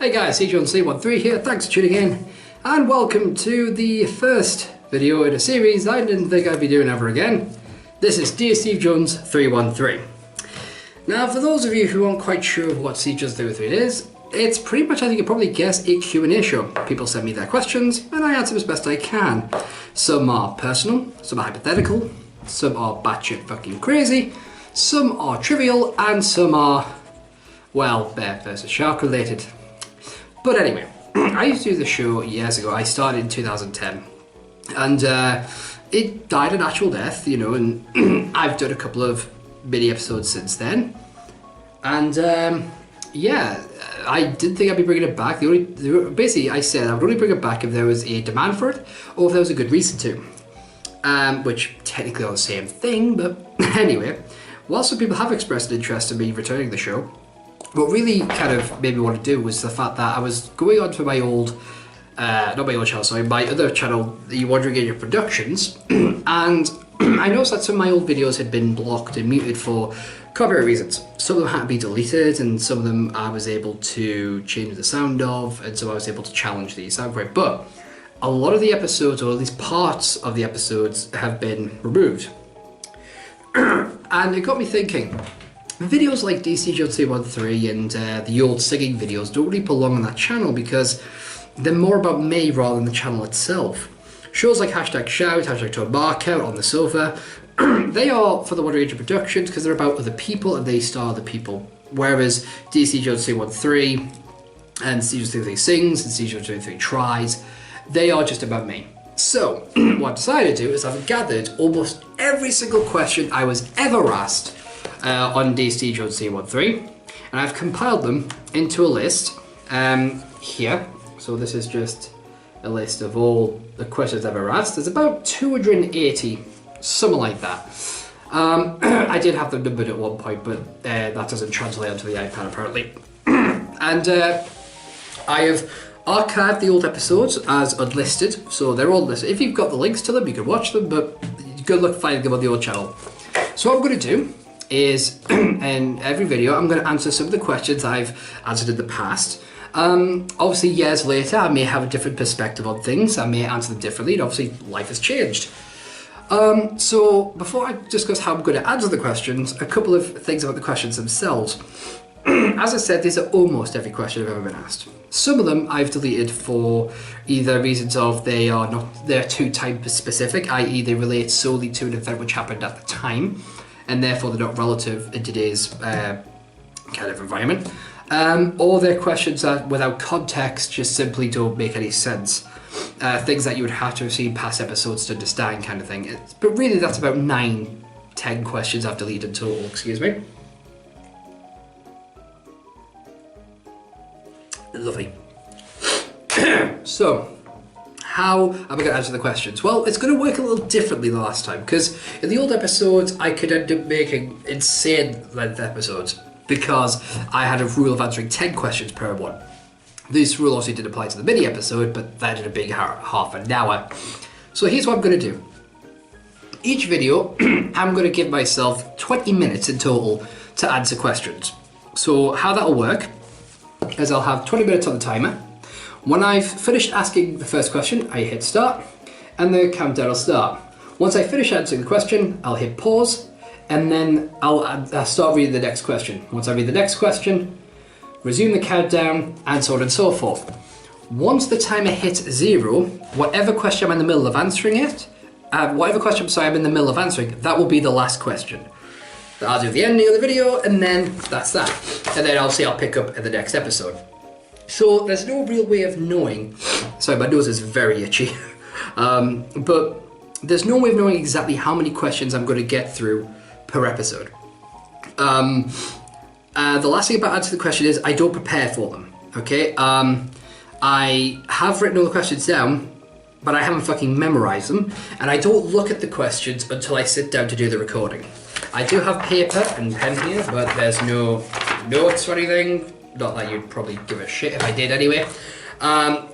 Hey guys, SteveJones313 here, thanks for tuning in, and welcome to the first video in a series I didn't think I'd be doing ever again. This is Dear SteveJones313. Now, for those of you who aren't quite sure what SteveJones313 is, it's pretty much, I think you can probably guess, a Q&A show. People send me their questions, and I answer as best I can. Some are personal, some are hypothetical, some are batshit fucking crazy, some are trivial, and some are, well, bear versus shark related. But anyway, I used to do the show years ago. I started in 2010, and it died a natural death, you know, and I've done a couple of mini episodes since then. And yeah, I didn't think I'd be bringing it back. Basically, I said I would only bring it back if there was a demand for it, or if there was a good reason to. Which technically are the same thing, but anyway, while some people have expressed an interest in me returning the show, what really kind of made me want to do was the fact that I was going on to my old, not my old channel, sorry, my other channel, the Wandering Angel Productions, and I noticed that some of my old videos had been blocked and muted for copyright reasons. Some of them had to be deleted, and some of them I was able to change the sound of, and so I was able to challenge the sound rate. But a lot of the episodes, or at least parts of the episodes, have been removed. And it got me thinking, videos like SteveJones313 and the old singing videos don't really belong on that channel because they're more about me rather than the channel itself. Shows like Hashtag Shout, Hashtag Turn Markout, On the Sofa, they are for the Wandering Angel Productions because they're about other people and they star other people. Whereas SteveJones313 and SteveJones313 Sings and SteveJones313 Tries, they are just about me. So, what I decided to do is I've gathered almost every single question I was ever asked on SteveJones313, and I've compiled them into a list here. So this is just a list of all the questions I've ever asked. There's about 280, something like that. I did have them numbered at one point, but that doesn't translate onto the iPad apparently. And I have archived the old episodes as unlisted, so they're all listed. If you've got the links to them, you can watch them, but good luck finding them on the old channel. So what I'm going to do is, in every video, I'm going to answer some of the questions I've answered in the past. Obviously, years later, I may have a different perspective on things. I may answer them differently, and obviously, life has changed. So, before I discuss how I'm going to answer the questions, a couple of things about the questions themselves. As I said, these are almost every question I've ever been asked. Some of them I've deleted for either reasons of they're too time specific, i.e. they relate solely to an event which happened at the time, and therefore they're not relative in today's kind of environment. Or they're questions that, without context, just simply don't make any sense. Things that you would have to have seen past episodes to understand, kind of thing. But really, that's about 9-10 questions I've deleted total, excuse me. Lovely. So, how am I going to answer the questions? Well, it's going to work a little differently than last time, because in the old episodes, I could end up making insane length episodes, because I had a rule of answering 10 questions per one. This rule obviously didn't apply to the mini episode, but that ended up being half an hour. So here's what I'm going to do. Each video, I'm going to give myself 20 minutes in total to answer questions. So how that'll work is I'll have 20 minutes on the timer. When I've finished asking the first question, I hit start, and the countdown will start. Once I finish answering the question, I'll hit pause, and then I'll start reading the next question. Once I read the next question, resume the countdown, and so on and so forth. Once the timer hits 0, whatever question I'm in the middle of answering I'm in the middle of answering, that will be the last question. I'll do the ending of the video, and then that's that. And then I'll pick up in the next episode. So there's no real way of knowing. Sorry, my nose is very itchy. But there's no way of knowing exactly how many questions I'm going to get through per episode. The last thing about answering the question is I don't prepare for them. Okay. I have written all the questions down, but I haven't fucking memorized them, and I don't look at the questions until I sit down to do the recording. I do have paper and pen here, but there's no notes or anything. Not that you'd probably give a shit if I did anyway.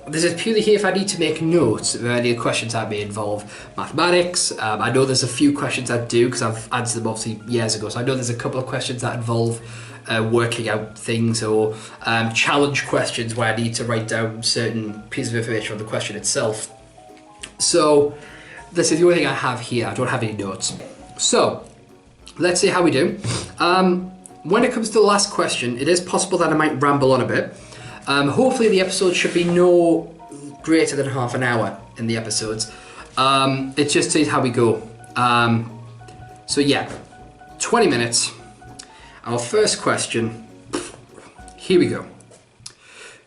This is purely here if I need to make notes of any questions that may involve mathematics. I know there's a few questions that do, because I've answered them obviously years ago, so I know there's a couple of questions that involve working out things, or challenge questions where I need to write down certain pieces of information on the question itself. So this is the only thing I have here. I don't have any notes. So let's see how we do. When it comes to the last question, it is possible that I might ramble on a bit. Hopefully the episode should be no greater than half an hour in the episodes. It just sees how we go. So yeah, 20 minutes. Our first question, here we go.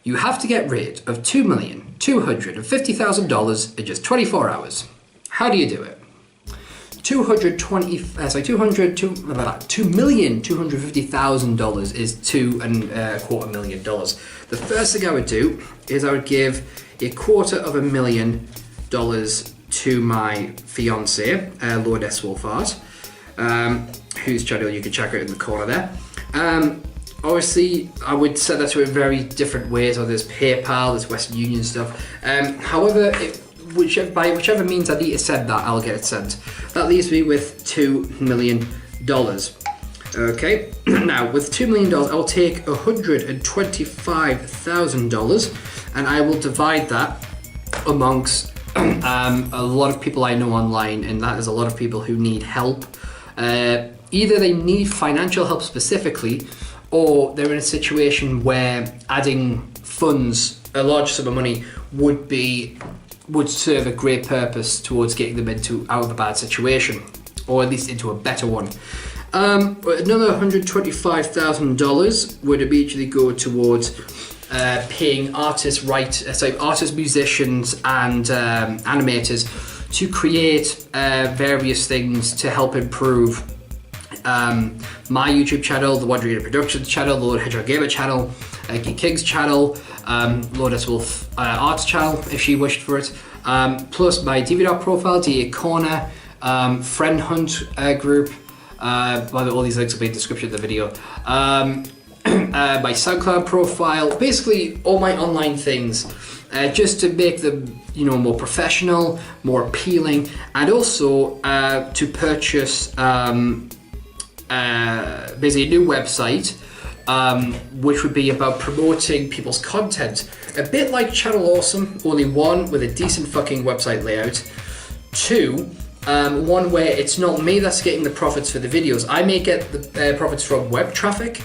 You have to get rid of $2,250,000 in just 24 hours. How do you do it? $2,250,000 is $2.25 million. The first thing I would do is I would give $250,000 to my fiance, Lourdes Wolfart, whose channel you can check out in the corner there. Obviously, I would set that to in very different ways. So there's PayPal, there's Western Union stuff. However, by whichever means I need to send that, I'll get it sent. That leaves me with $2 million. Okay, now with $2 million, I'll take $125,000 and I will divide that amongst a lot of people I know online, and that is a lot of people who need help. Either they need financial help specifically, or they're in a situation where adding funds, a large sum of money, would serve a great purpose towards getting them out of a bad situation, or at least into a better one. Another $125,000 would immediately go towards paying artists, musicians, and animators to create various things to help improve my YouTube channel, the Wandering Productions channel, the Lord Hedgehog Gamer channel, Geek King's channel, Lourdes Wolf Arts channel if she wished for it, plus my DVDR profile, DA Corner, Friend Hunt group, all these links will be in the description of the video, my SoundCloud profile, basically all my online things, just to make them more professional, more appealing, and also to purchase basically a new website, which would be about promoting people's content. A bit like Channel Awesome, only one with a decent fucking website layout. Two, one where it's not me that's getting the profits for the videos. I may get the profits from web traffic,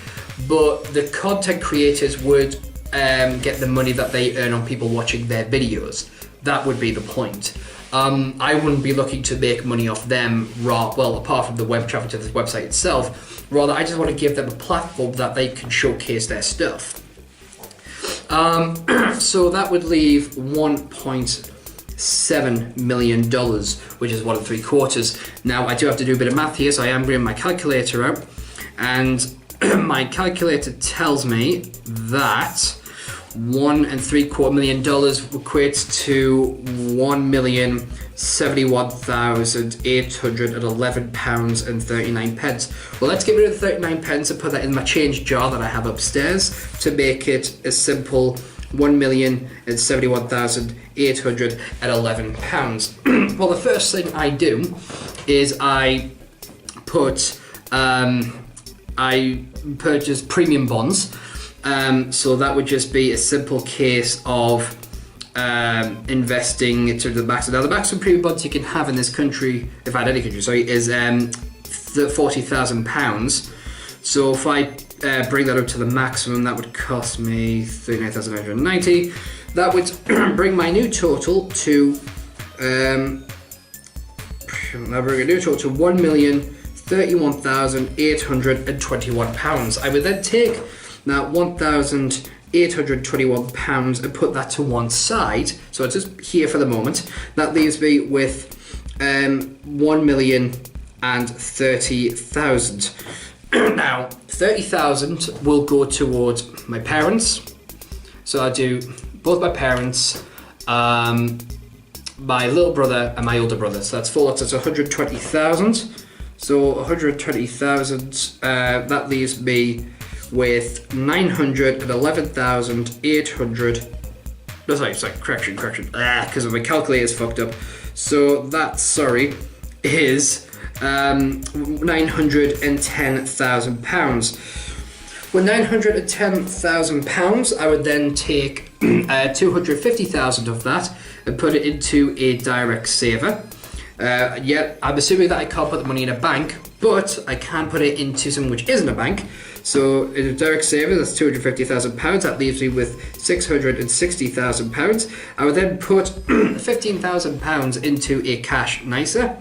but the content creators would get the money that they earn on people watching their videos. That would be the point. I wouldn't be looking to make money off them, apart from the web traffic to this website itself. Rather, I just want to give them a platform that they can showcase their stuff. So that would leave $1.7 million, which is 1 3/4. Now, I do have to do a bit of math here, so I am bringing my calculator out. And my calculator tells me that $1 3/4 million equates to £1,071,811.39. Well, let's get rid of the 39 pence and put that in my change jar that I have upstairs to make it a simple £1,071,811. Well, the first thing I do is I purchase premium bonds. So that would just be a simple case of investing to the maximum. Now, the maximum premium bonds you can have in this country, if I had any country, is £40,000. So if I bring that up to the maximum, that would cost me $39,990. That would bring my new total to £1,031,821. I would then take that £1,821 and put that to one side. So it's just here for the moment. That leaves me with $1,030,000. Now, $30,000 will go towards my parents. So I do both my parents, my little brother and my older brother. So that's $120,000. So $120,000. That leaves me with $911,800 No, sorry, correction. Because my calculator's fucked up. So that, is £910,000. With £910,000, I would then take 250,000 of that and put it into a direct saver. Yeah, I'm assuming that I can't put the money in a bank, but I can put it into something which isn't a bank. So in a direct saver, that's £250,000. That leaves me with £660,000. I would then put £15,000 into a cash NISA,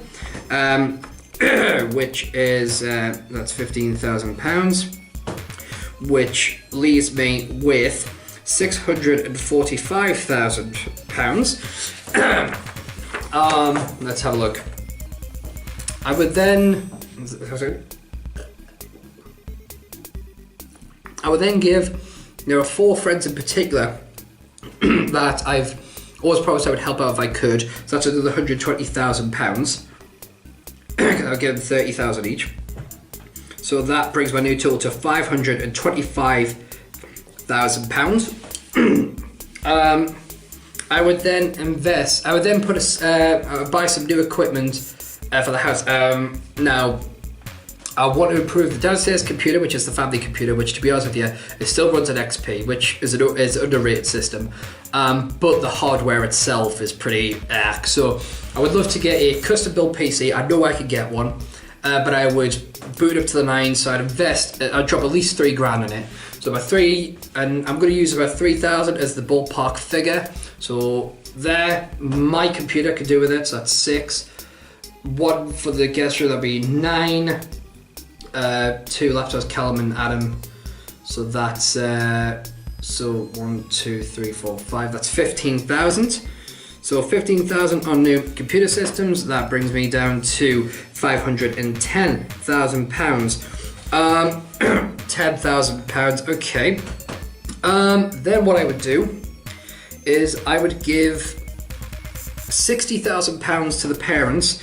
which is that's £15,000, which leaves me with £645,000. Let's have a look. I would then give, there are 4 friends in particular that I've always promised I would help out if I could. So that's another £120,000. I'll give them 30,000 each. So that brings my new total to £525,000. I would then invest. I would then put buy some new equipment for the house. Now, I want to improve the downstairs computer, which is the family computer, which, to be honest with you, it still runs on XP, which is an underrated system. But the hardware itself is pretty so I would love to get a custom build PC. I know I could get one, but I would boot up to the 9. So I'd invest. I'd drop at least £3,000 in it. So about 3, and I'm going to use about 3,000 as the ballpark figure. So there, my computer could do with it. So that's 6. 1 for the guest room, that'd be 9. 2 laptops, Callum and Adam. So that's so 1, 2, 3, 4, 5. That's 15,000. So 15,000 on new computer systems. That brings me down to £510,000. £10,000. Okay. Then what I would do is I would give £60,000 to the parents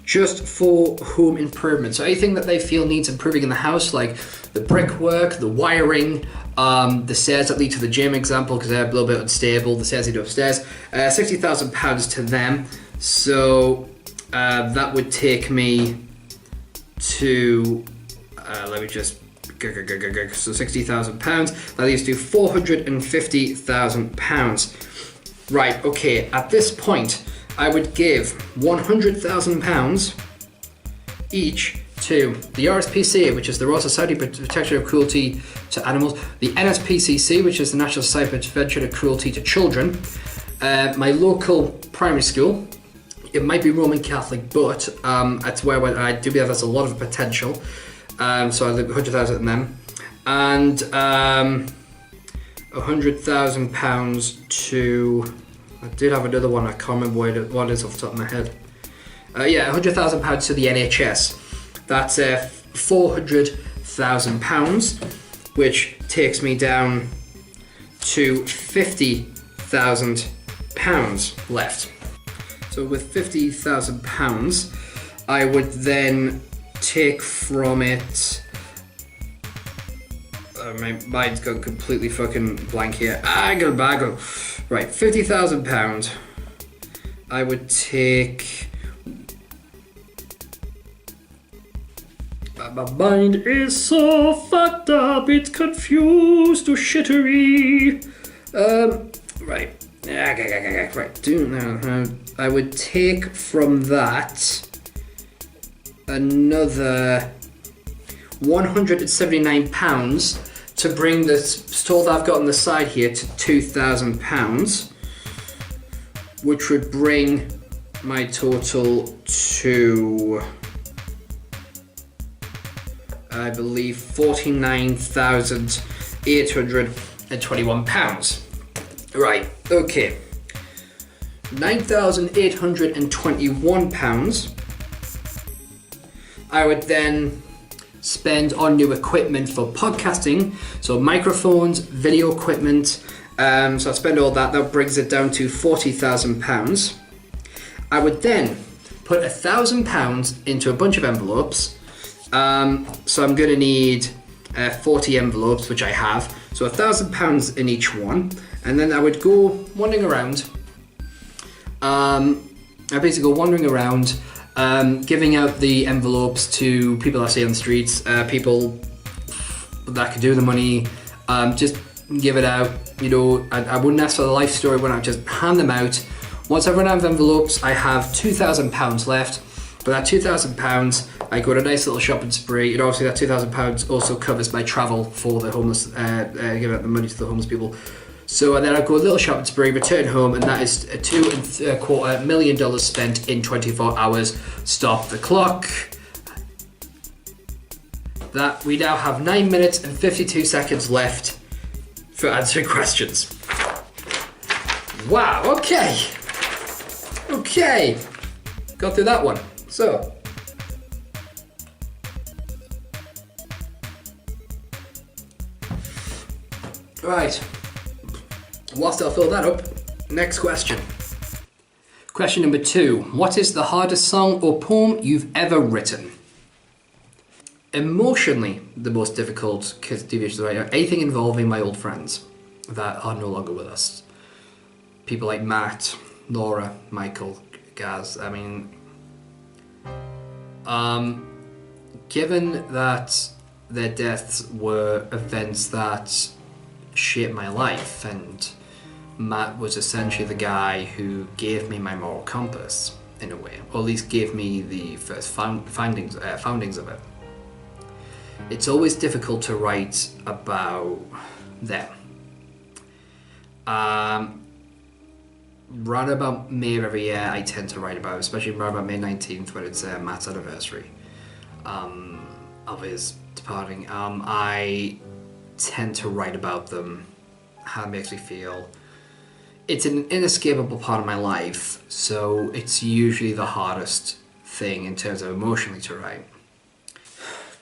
just for home improvement. So anything that they feel needs improving in the house, like the brickwork, the wiring, the stairs that lead to the gym, example, because they're a little bit unstable, the stairs lead upstairs. £60,000 to them. So that would take me to, let me just, so £60,000. That leaves to £450,000. Right, okay, at this point, I would give £100,000 each to the RSPCA, which is the Royal Society for Protection of Cruelty to Animals, the NSPCC, which is the National Society for Prevention of Cruelty to Children, my local primary school. It might be Roman Catholic, but that's where I do believe there's a lot of potential. So I think 100,000 in them, and £100,000 to. I did have another one. I can't remember what it is off the top of my head. Yeah, £100,000 to the NHS. That's £400,000, which takes me down to £50,000 left. So with £50,000, I would then take from it. My mind's gone completely fucking blank here. Bagel. Right, £50,000. I would take. My mind is so fucked up, it's confused to shittery. Right. Right. I would take from that another £179 to bring the stall that I've got on the side here to £2,000, which would bring my total to, I believe, £49,821. Right, okay. £9,821 I would then spend on new equipment for podcasting, so microphones, video equipment. So I spend all that. That brings it down to £40,000. I would then put £1,000 into a bunch of envelopes. So I'm going to need 40 envelopes, which I have. So So £1,000 in each one, and then I would go wandering around. I basically go wandering around, giving out the envelopes to people I see on the streets, people that could do the money, just give it out. You know, I wouldn't ask for the life story when I just hand them out. Once I run out of envelopes, I have £2,000 left. For that £2,000, I go on a nice little shopping spree. And obviously that £2,000 also covers my travel for the homeless, giving out the money to the homeless people. So then I go a little shopping spree, return home, and that is a $2.25 million spent in 24 hours. Stop the clock. That we now have 9 minutes and 52 seconds left for answering questions. Wow, okay. Okay. Got through that one. So. Right. Whilst I'll fill that up, next question. Question number 2. What is the hardest song or poem you've ever written? Emotionally, the most difficult deviation to write are anything involving my old friends that are no longer with us. People like Matt, Laura, Michael, Gaz. I mean, given that their deaths were events that shaped my life, and Matt was essentially the guy who gave me my moral compass, in a way, or at least gave me the first foundings of it. It's always difficult to write about them. Right about May of every year, I tend to write about, especially right about May 19th, when it's Matt's anniversary of his departing. I tend to write about them, how it makes me feel. It's an inescapable part of my life, so it's usually the hardest thing in terms of emotionally to write.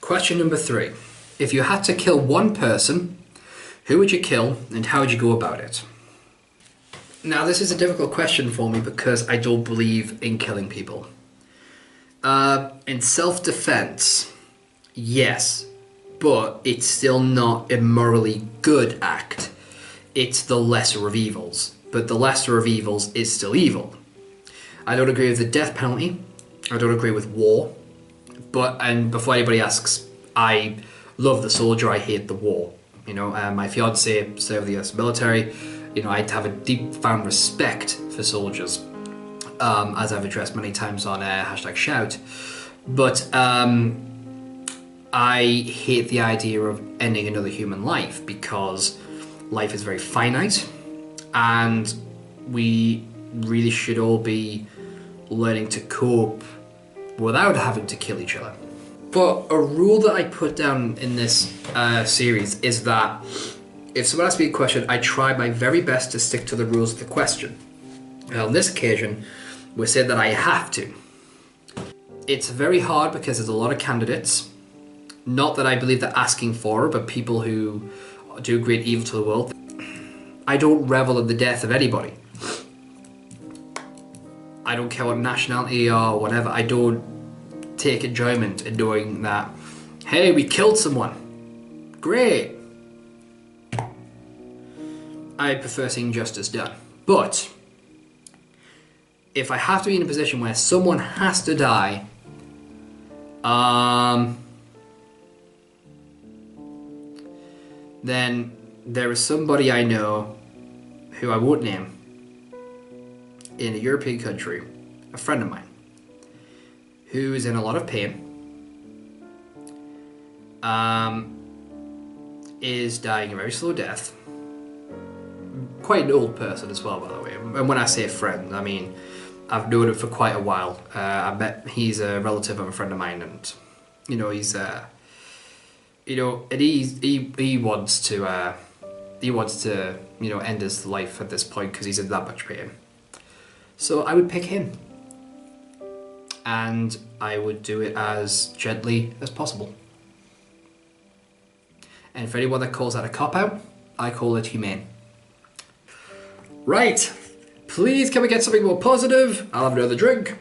Question number 3. If you had to kill one person, who would you kill and how would you go about it? Now, this is a difficult question for me because I don't believe in killing people. In self-defense, yes, but it's still not a morally good act. It's the lesser of evils, but the lesser of evils is still evil. I don't agree with the death penalty. I don't agree with war. And before anybody asks, I love the soldier, I hate the war. You know, my fiance served the US military. You know, I have a deep found respect for soldiers, as I've addressed many times on #shout. But I hate the idea of ending another human life because life is very finite, and we really should all be learning to cope without having to kill each other. But a rule that I put down in this series is that if someone asks me a question, I try my very best to stick to the rules of the question. Now, on this occasion, we said that I have to. It's very hard because there's a lot of candidates. Not that I believe they're asking for it, but people who do great evil to the world. I don't revel in the death of anybody. I don't care what nationality or whatever. I don't take enjoyment in knowing that, hey, we killed someone. Great. I prefer seeing justice done. But if I have to be in a position where someone has to die, then there is somebody I know who I won't name in a European country, a friend of mine, who is in a lot of pain, is dying a very slow death. Quite an old person as well, by the way. And when I say a friend, I mean I've known him for quite a while. He's a relative of a friend of mine, and you know he's and he wants to end his life at this point because he's in that much pain. So I would pick him, and I would do it as gently as possible. And for anyone that calls that a cop-out, I call it humane. Right, please can we get something more positive? I'll have another drink.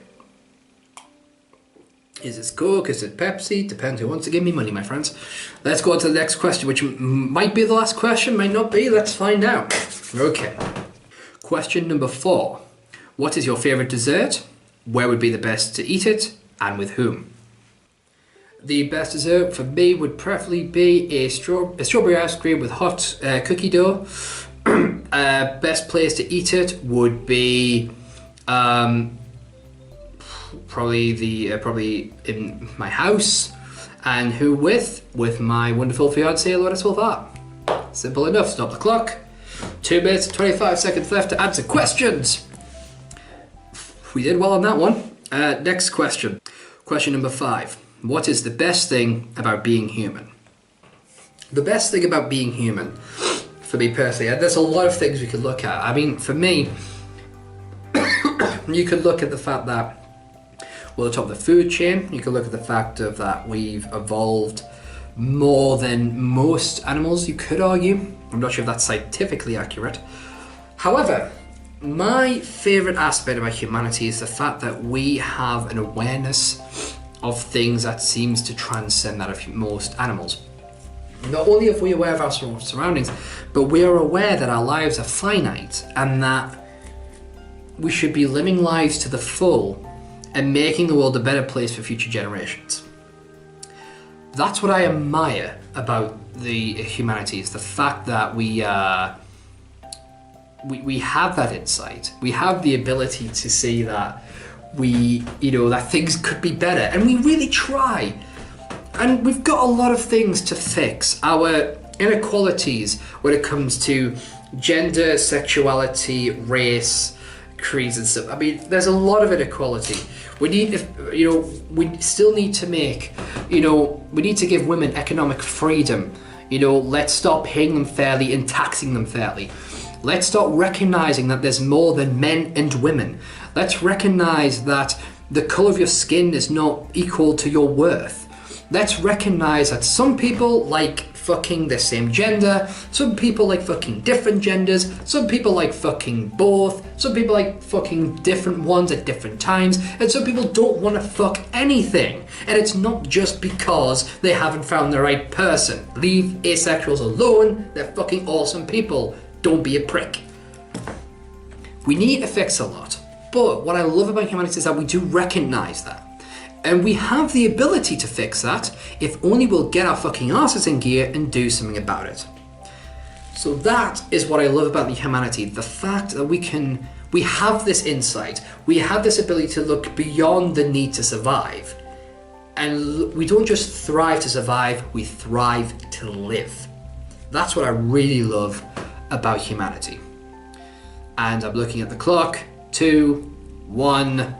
Is it Coke? Is it Pepsi? Depends who wants to give me money, my friends. Let's go on to the next question, which might be the last question, might not be. Let's find out. Okay. Question number 4. What is your favourite dessert? Where would be the best to eat it? And with whom? The best dessert for me would preferably be a strawberry ice cream with hot cookie dough. Best place to eat it would be probably in my house. And who with? With my wonderful fiancée, Laura Silva. Simple enough. Stop the clock. 2 minutes and 25 seconds left to answer questions. We did well on that one. Next question. Question number 5. What is the best thing about being human? The best thing about being human, for me personally, there's a lot of things we could look at. I mean, for me, you could look at the fact that we're at the top of the food chain. You could look at the fact of that we've evolved more than most animals, you could argue. I'm not sure if that's scientifically accurate. However, my favourite aspect about humanity is the fact that we have an awareness of things that seems to transcend that of most animals. Not only are we aware of our surroundings, but we are aware that our lives are finite and that we should be living lives to the full and making the world a better place for future generations. That's what I admire about the humanity, is the fact that we have that insight. We have the ability to see that that things could be better, and we really try. And we've got a lot of things to fix. Our inequalities when it comes to gender, sexuality, race, creeds and stuff. I mean, there's a lot of inequality. We need, we still need to make, we need to give women economic freedom. Let's stop paying them fairly and taxing them fairly. Let's start recognizing that there's more than men and women. Let's recognize that the color of your skin is not equal to your worth. Let's recognize that some people like fucking the same gender, some people like fucking different genders, some people like fucking both, some people like fucking different ones at different times, and some people don't want to fuck anything. And it's not just because they haven't found the right person. Leave asexuals alone, they're fucking awesome people. Don't be a prick. We need to fix a lot, but what I love about humanity is that we do recognize that. And we have the ability to fix that if only we'll get our fucking asses in gear and do something about it. So that is what I love about the humanity, the fact that we have this insight, we have this ability to look beyond the need to survive. And we don't just thrive to survive, we thrive to live. That's what I really love about humanity. And I'm looking at the clock, 2, 1,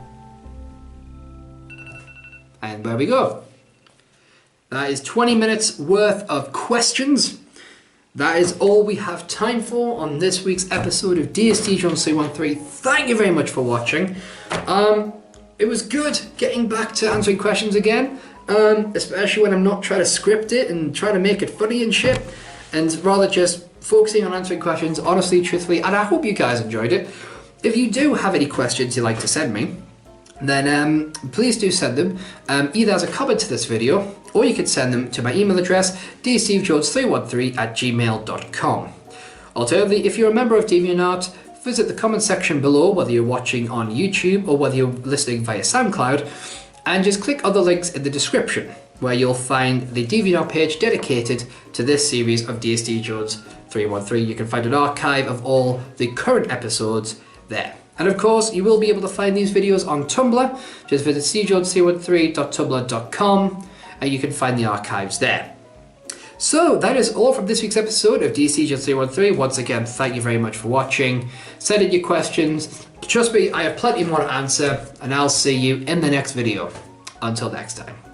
and there we go. That is 20 minutes worth of questions. That is all we have time for on this week's episode of SteveJones313. Thank you very much for watching. It was good getting back to answering questions again, especially when I'm not trying to script it and trying to make it funny and shit, and rather just focusing on answering questions honestly, truthfully, and I hope you guys enjoyed it. If you do have any questions you'd like to send me, then please do send them either as a comment to this video, or you could send them to my email address, dstevejones313@gmail.com. Alternatively, if you're a member of DeviantArt, visit the comment section below, whether you're watching on YouTube or whether you're listening via SoundCloud, and just click on the links in the description, where you'll find the DeviantArt page dedicated to this series of SteveJones313. You can find an archive of all the current episodes there. And of course, you will be able to find these videos on Tumblr. Just visit stevejones313.tumblr.com and you can find the archives there. So that is all from this week's episode of SteveJones313. Once again, thank you very much for watching. Send in your questions. Trust me, I have plenty more to answer, and I'll see you in the next video. Until next time.